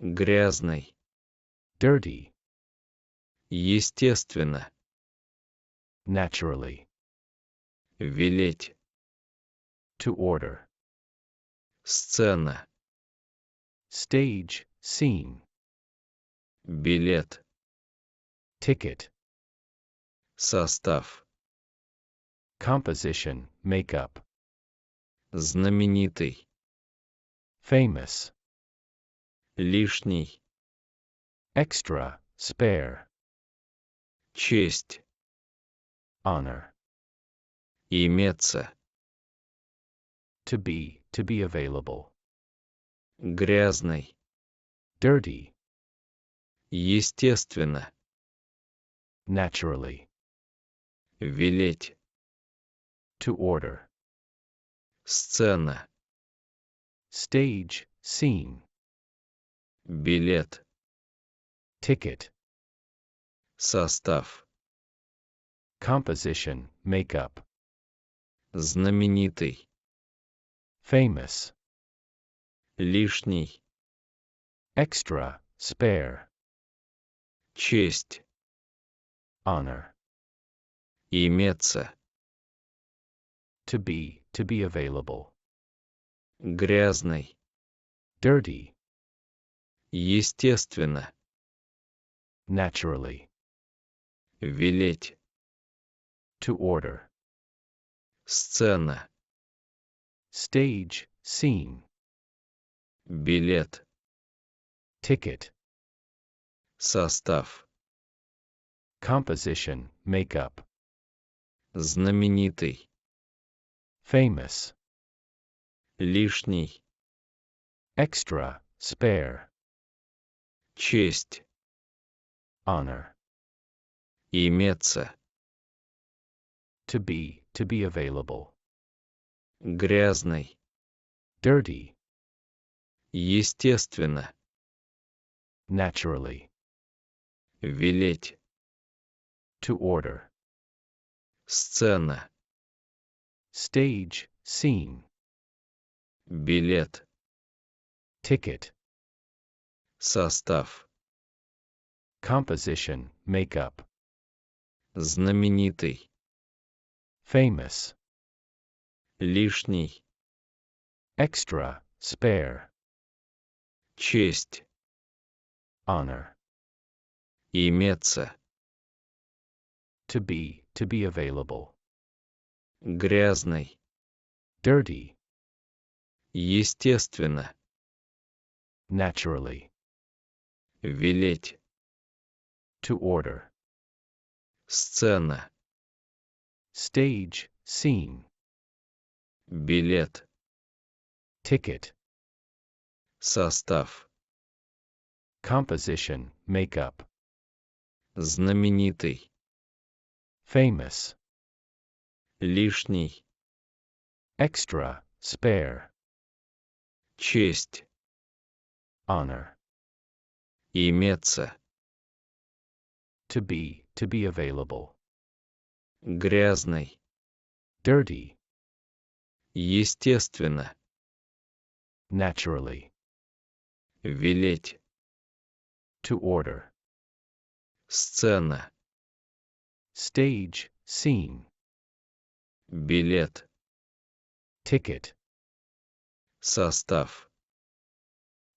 Грязный. dirty, Естественно. naturally, Велеть. to order, Сцена. stage, scene, Билет. ticket, Состав. composition, makeup, Знаменитый. famous, Лишний. extra, spare, Честь. honor, Иметься. to be available, Грязный. dirty, Естественно. naturally, Велеть. to order, Сцена. stage, scene, Билет. ticket, Состав. composition, makeup, Знаменитый. famous, Лишний. extra, spare, Честь. honor, Иметься. to be available, Грязный. dirty, Естественно. naturally, Велеть. to order, Сцена. stage, scene, Билет. ticket, Состав. composition, makeup, Знаменитый. famous, Лишний. extra, spare, Честь. honor, Иметься. to be available, Грязный. dirty, Естественно. naturally, Велеть. to order, Сцена. stage, scene, Билет. ticket, Состав. composition, makeup, Знаменитый. famous, Лишний. extra, spare, Честь. honor, Иметься. to be available, Грязный. dirty, Естественно. naturally, Велеть. to order, Сцена. stage, scene, Билет. ticket, Состав. composition, makeup, Знаменитый. famous, Лишний. extra, spare, Честь. honor, Иметься. to be available, Грязный. dirty, Естественно. naturally, Велеть. to order, Сцена. stage, scene, Билет. ticket, Состав.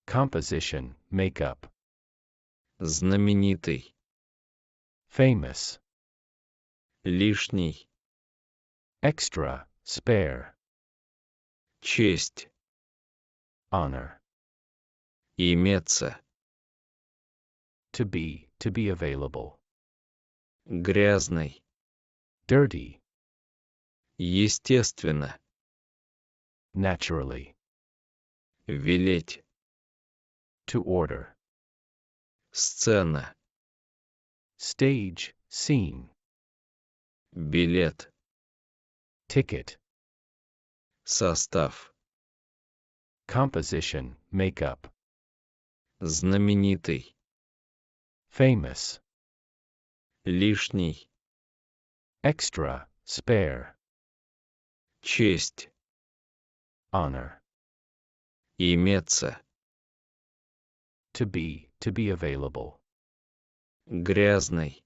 composition, makeup, Знаменитый. famous, Лишний. extra, spare, Честь. honor, Иметься. to be available, Грязный. dirty, Естественно. naturally, Велеть. to order, Сцена. stage, scene, Билет. ticket, Состав. composition, makeup, Знаменитый. famous, Лишний. extra, spare, Честь. honor, Иметься. To be available. Грязный.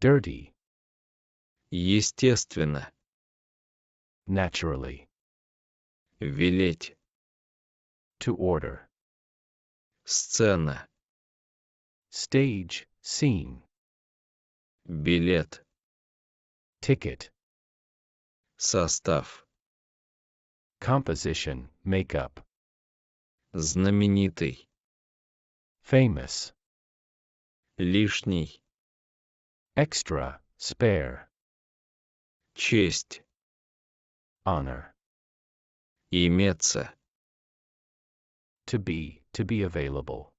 Dirty, Естественно. naturally. Велеть. To order. Сцена. Stage, scene. Билет. Ticket. Состав. Composition, makeup. Знаменитый. Famous. Лишний. Extra, spare. Честь. Honor. Иметься. To be available.